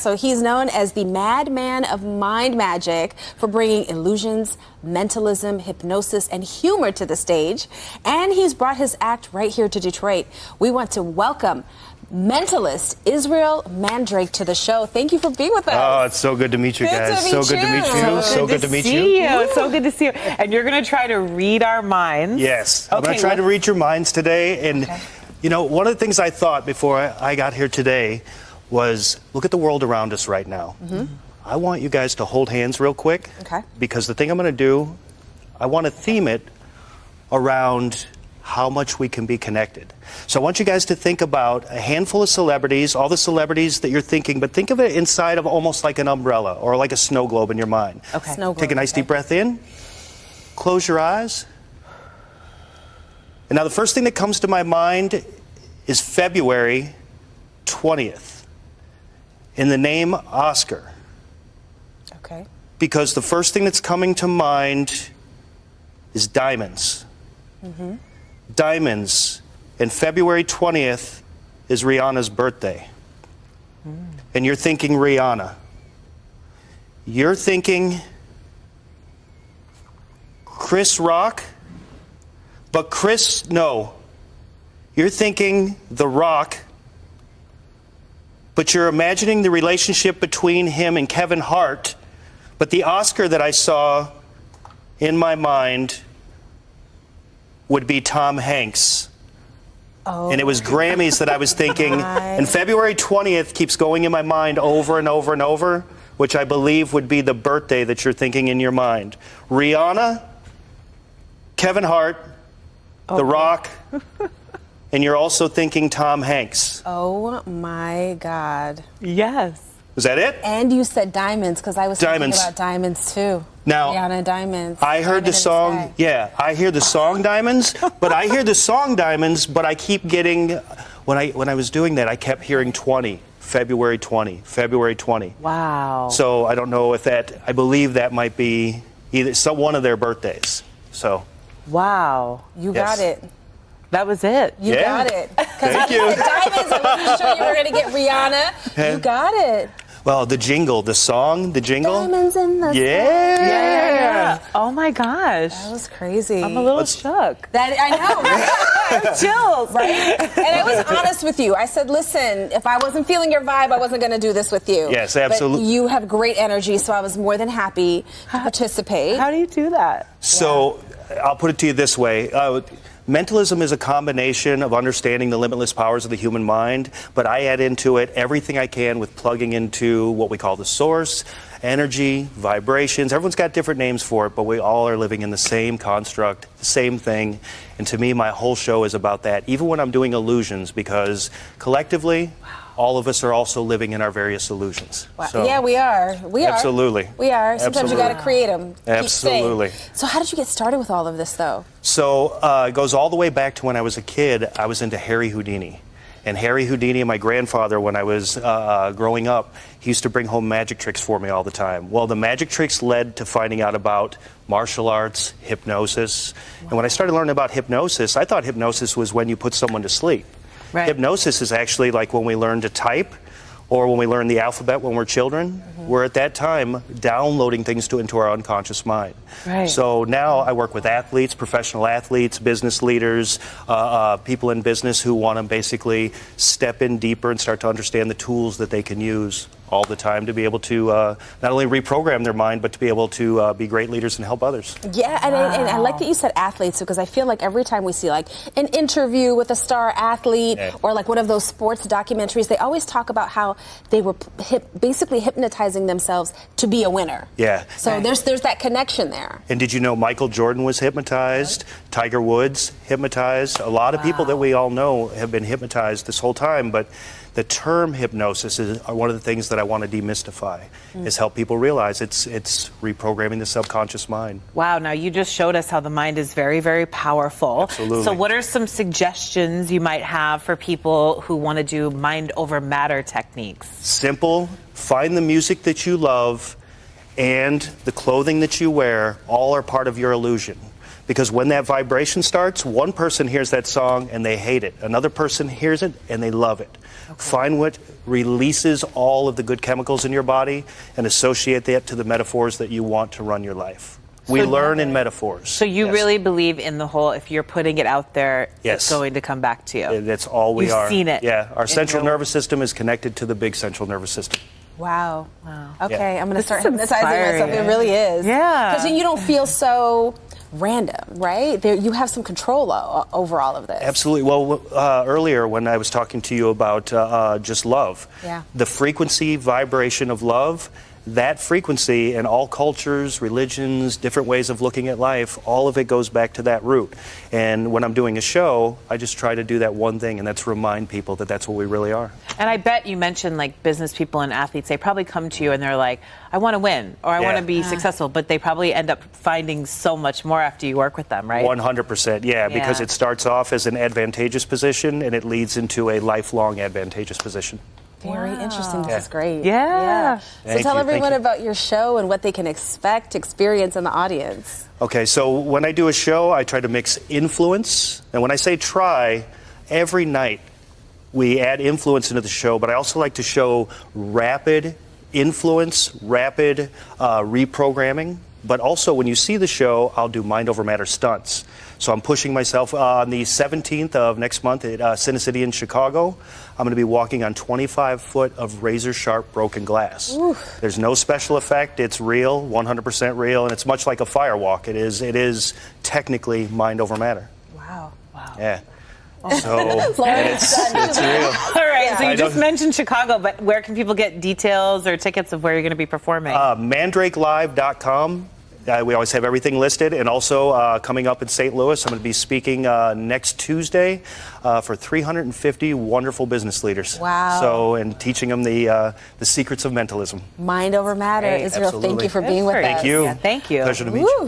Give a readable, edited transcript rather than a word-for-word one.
So he's known as the madman of mind magic for bringing illusions, mentalism, hypnosis, and humor to the stage. And he's brought his act right here to Detroit. We want to welcome Mentalist Israel Mandrake to the show. Thank you for being with us. Oh, it's so good to meet you guys. So good to meet you. So good to meet you. It's so good to see you. And you're going to try to read our minds. Yes. I'm going to try to read your minds today. And, you know, one of the things I thought before I got here today was look at the world around us right now. I want you guys to hold hands real quick. Okay. Because the thing I'm going to do, I want to theme it around how much we can be connected. So I want you guys to think about a handful of celebrities, all the celebrities that you're thinking, but think of it inside of almost like an umbrella or like a snow globe in your mind. Okay. Snow globe, Take a nice deep breath in, close your eyes. And now the first thing that comes to my mind is February 20th in the name Oscar. Okay. Because the first thing that's coming to mind is diamonds. Diamonds. And February 20th is Rihanna's birthday. And you're thinking Rihanna. You're thinking Chris Rock, but no. You're thinking The Rock, but you're imagining the relationship between him and Kevin Hart. But the Oscar that I saw in my mind would be Tom Hanks. Oh. And it was Grammys that I was thinking. And February 20th keeps going in my mind over and over and over, which I believe would be the birthday that you're thinking in your mind. Rihanna, Kevin Hart, The Rock, and you're also thinking Tom Hanks. Oh my God. Yes. Was that it? And you said diamonds, because I was thinking Diamonds. about diamonds too. Now, Rihanna Diamonds. I heard the Diamond in song, sky. yeah, I hear the song Diamonds, but I hear the song Diamonds, but I keep getting, when I was doing that, I kept hearing 20, February 20, February 20. Wow. So I don't know if that, I believe that might be either one of their birthdays. So. Wow. You Yes. got it. That was it. You Yeah. got it. Thank you. Diamonds, I wasn't sure you were going to get Rihanna. You got it. Well, the jingle, the song, the jingle. Diamonds in the Yeah. Oh my gosh. That was crazy. I'm a little shook. That I know. Chills. Right? And I was honest with you. I said, listen, if I wasn't feeling your vibe, I wasn't going to do this with you. Yes, absolutely. But you have great energy, so I was more than happy to participate. How do you do that? So I'll put it to you this way. Mentalism is a combination of understanding the limitless powers of the human mind, but I add into it everything I can with plugging into what we call the source, energy, vibrations. Everyone's got different names for it, but we all are living in the same construct, the same thing. And to me, my whole show is about that, even when I'm doing illusions, because collectively, all of us are also living in our various illusions. Wow. So, Yeah, we are. Absolutely. We are. Sometimes you got to create them. Absolutely. So how did you get started with all of this, though? So it goes all the way back to when I was a kid. I was into Harry Houdini. And Harry Houdini and my grandfather, when I was growing up, he used to bring home magic tricks for me all the time. Well, the magic tricks led to finding out about martial arts, hypnosis. And when I started learning about hypnosis, I thought hypnosis was when you put someone to sleep. Right. Hypnosis is actually like when we learn to type or when we learn the alphabet when we're children. We're at that time downloading things into our unconscious mind. Right. So now I work with athletes, professional athletes, business leaders, people in business who want to basically step in deeper and start to understand the tools that they can use all the time to be able to not only reprogram their mind, but to be able to be great leaders and help others. Yeah, and I like that you said athletes, because I feel like every time we see like an interview with a star athlete or like one of those sports documentaries, they always talk about how they were basically hypnotizing themselves to be a winner. Yeah. So there's that connection there. And did you know Michael Jordan was hypnotized? Tiger Woods hypnotized? A lot of people that we all know have been hypnotized this whole time, but the term hypnosis is one of the things that I want to demystify, is help people realize it's reprogramming the subconscious mind. Wow, now you just showed us how the mind is very, very powerful. Absolutely. So what are some suggestions you might have for people who want to do mind over matter techniques? Simple. Find the music that you love and the clothing that you wear, all are part of your illusion. Because when that vibration starts, one person hears that song and they hate it. Another person hears it and they love it. Find what releases all of the good chemicals in your body and associate that to the metaphors that you want to run your life. We learn in metaphors. So you really believe in the whole, if you're putting it out there, Yes. it's going to come back to you. That's all we are. You've seen it. Yeah, our central nervous system is connected to the big central nervous system. Wow. Okay, Yeah. I'm going to start is hypnotizing myself. It really is. Yeah. Because you don't feel so random, right? You have some control over all of this. Absolutely. Well, earlier when I was talking to you about just love, the frequency, vibration of love, that frequency in all cultures, religions, different ways of looking at life, all of it goes back to that root. And when I'm doing a show, I just try to do that one thing, and that's remind people that that's what we really are. And I bet you mentioned like business people and athletes, they probably come to you and they're like, I want to win or I want to be successful, but they probably end up finding so much more after you work with them, right? 100%, yeah, because it starts off as an advantageous position and it leads into a lifelong advantageous position. Very interesting. This is great. Yeah. So tell everyone about your show and what they can expect to experience in the audience. Okay, so when I do a show, I try to mix influence. And when I say try, every night we add influence into the show, but I also like to show rapid influence, rapid reprogramming. But also, when you see the show, I'll do mind over matter stunts. So I'm pushing myself on the 17th of next month at Cine City in Chicago. I'm going to be walking on 25 foot of razor sharp broken glass. Oof. There's no special effect. It's real, 100% real, and it's much like a fire walk. It is technically mind over matter. Wow. Yeah. So it's real. All right, so you just mentioned Chicago, but where can people get details or tickets of where you're going to be performing? MandrakeLive.com. We always have everything listed. And also coming up in St. Louis, I'm going to be speaking next Tuesday for 350 wonderful business leaders. Wow. So, and teaching them the secrets of mentalism. Mind over matter. Israel, thank you for being with us. Thank you. Yeah, thank you. Pleasure to meet you.